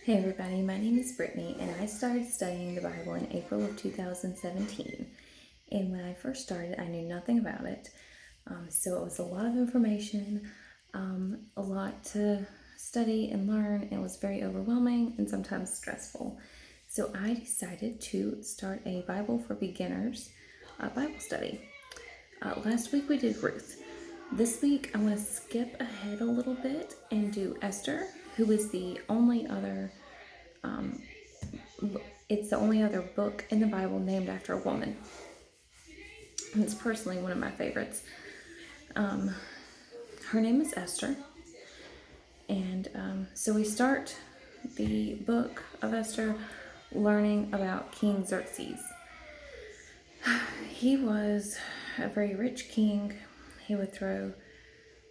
Hey everybody, my name is Brittany and I started studying the Bible in April of 2017. And when I first started, I knew nothing about it. So it was a lot of information, a lot to study and learn. It was very overwhelming and sometimes stressful. So I decided to start a Bible for beginners Bible study. Last week we did Ruth. This week I want to skip ahead a little bit and do Esther, who is the only other it's the only other book in the Bible named after a woman. And it's personally one of my favorites. Her name is Esther. And so we start the book of Esther learning about King Xerxes. He was a very rich king. He would throw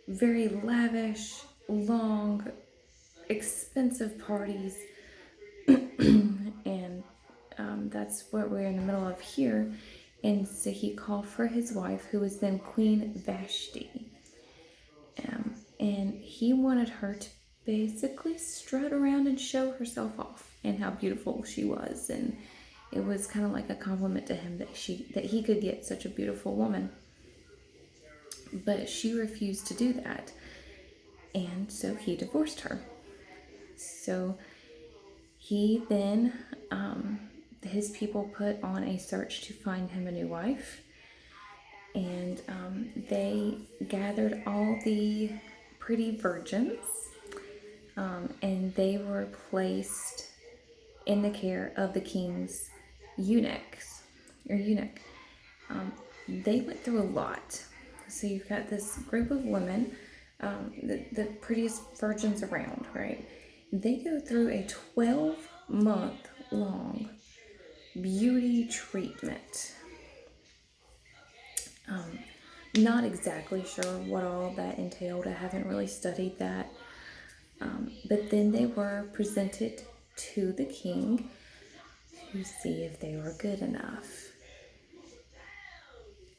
very lavish, long, expensive parties. And that's what we're in the middle of here. And so he called for his wife, who was then Queen Vashti. And he wanted her to basically strut around and show herself off and how beautiful she was. And it was kind of like a compliment to him that he could get such a beautiful woman. But she refused to do that. And so he divorced her. So he then, his people put on a search to find him a new wife. And they gathered all the pretty virgins, and they were placed in the care of the king's eunuch. They went through a lot. So you've got this group of women, the prettiest virgins around, right? They go through a 12-month-long beauty treatment. Not exactly sure what all that entailed. I haven't really studied that. But then they were presented to the king to see if they were good enough.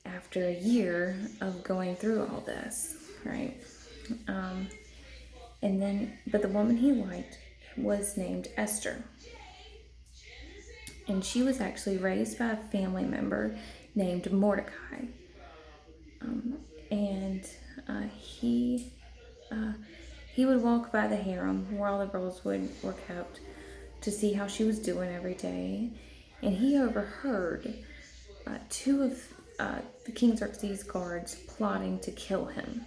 After a year of going through all this, right? But the woman he liked was named Esther. And she was actually raised by a family member named Mordecai. He would walk by the harem where all the girls were kept to see how she was doing every day. And he overheard two of the King Xerxes' guards plotting to kill him.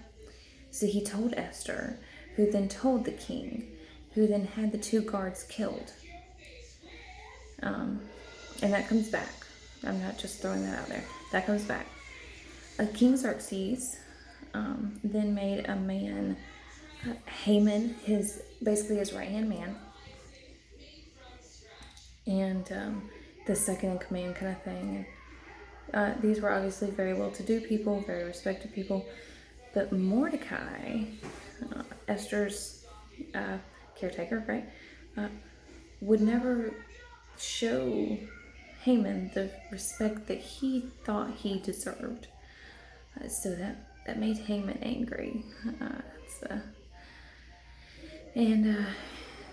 So he told Esther, who then told the king, who then had the two guards killed. And that comes back. I'm not just throwing that out there. That comes back. King Xerxes then made a man, Haman, basically his right-hand man, and the second in command kind of thing. These were obviously very well-to-do people, very respected people. But Mordecai, Esther's caretaker, right, would never show Haman the respect that he thought he deserved. So that made Haman angry.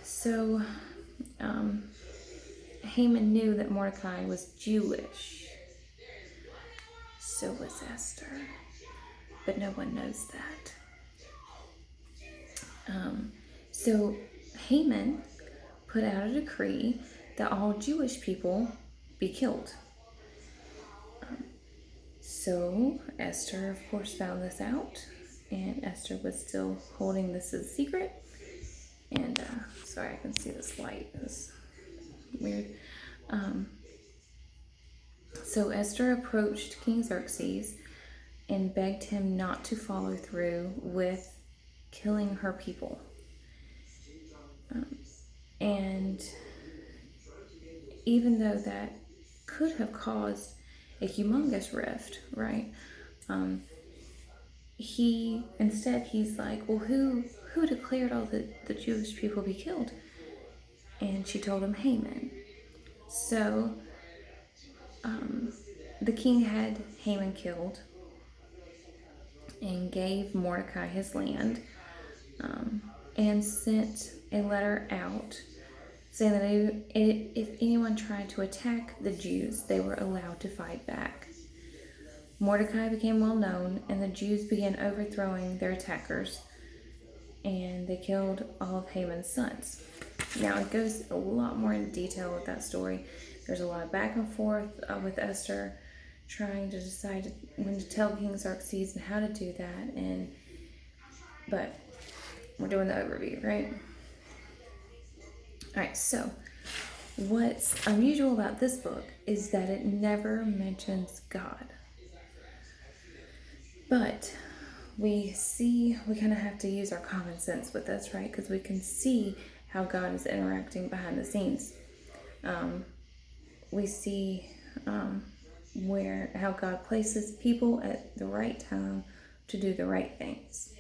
So Haman knew that Mordecai was Jewish. So was Esther. But no one knows that. So Haman put out a decree that all Jewish people be killed. So Esther, of course, found this out, and Esther was still holding this as a secret. And sorry, I can see this light. It's weird. So Esther approached King Xerxes and begged him not to follow through with killing her people. And even though that could have caused a humongous rift, right? He's like, well, who declared all the Jewish people be killed? And she told him Haman. So the king had Haman killed and gave Mordecai his land, and sent a letter out saying that if anyone tried to attack the Jews, they were allowed to fight back. Mordecai became well known, and the Jews began overthrowing their attackers, and they killed all of Haman's sons. Now, it goes a lot more in detail with that story. There's a lot of back and forth with Esther trying to decide when to tell King Xerxes and how to do that. But we're doing the overview, right? All right, so what's unusual about this book is that it never mentions God. But we kind of have to use our common sense with this, right? Because we can see how God is interacting behind the scenes. We see how God places people at the right time to do the right things.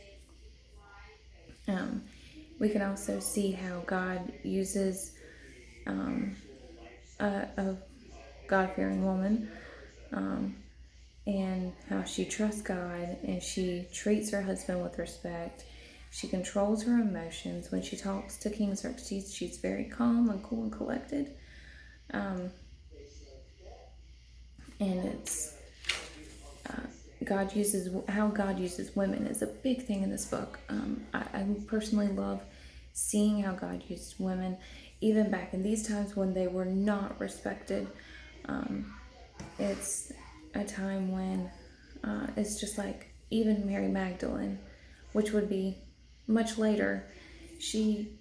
We can also see how God uses a God-fearing woman, and how she trusts God and she treats her husband with respect. She controls her emotions. When she talks to King Xerxes, she's very calm and cool and collected. And it's how God uses women is a big thing in this book. I personally love seeing how God used women, even back in these times when they were not respected. It's a time when it's just like even Mary Magdalene, which would be much later, she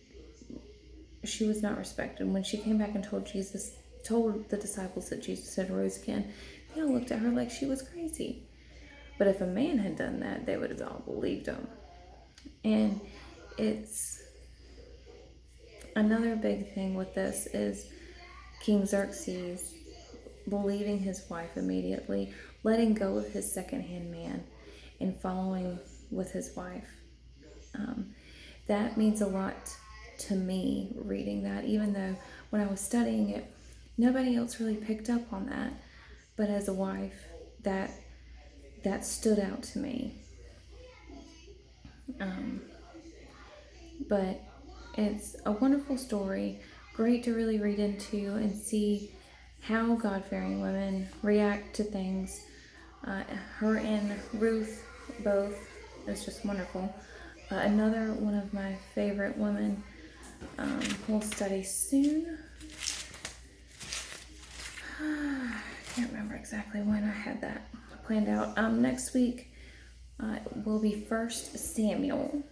was not respected. When she came back and told the disciples that Jesus had rose again, they all looked at her like she was crazy. But if a man had done that, they would have all believed him. And it's another big thing with this is King Xerxes believing his wife immediately, letting go of his second-hand man, and following with his wife. That means a lot to me reading that, even though when I was studying it, nobody else really picked up on that. But as a wife, that stood out to me. But it's a wonderful story, great to really read into and see how God-fearing women react to things. Her and Ruth both, it's just wonderful. Another one of my favorite women we'll study soon. I can't remember exactly when I had that planned out. Next week will be 1 Samuel.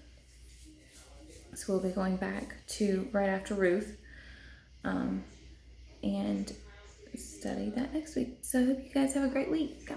So we'll be going back to right after Ruth and study that next week. So I hope you guys have a great week.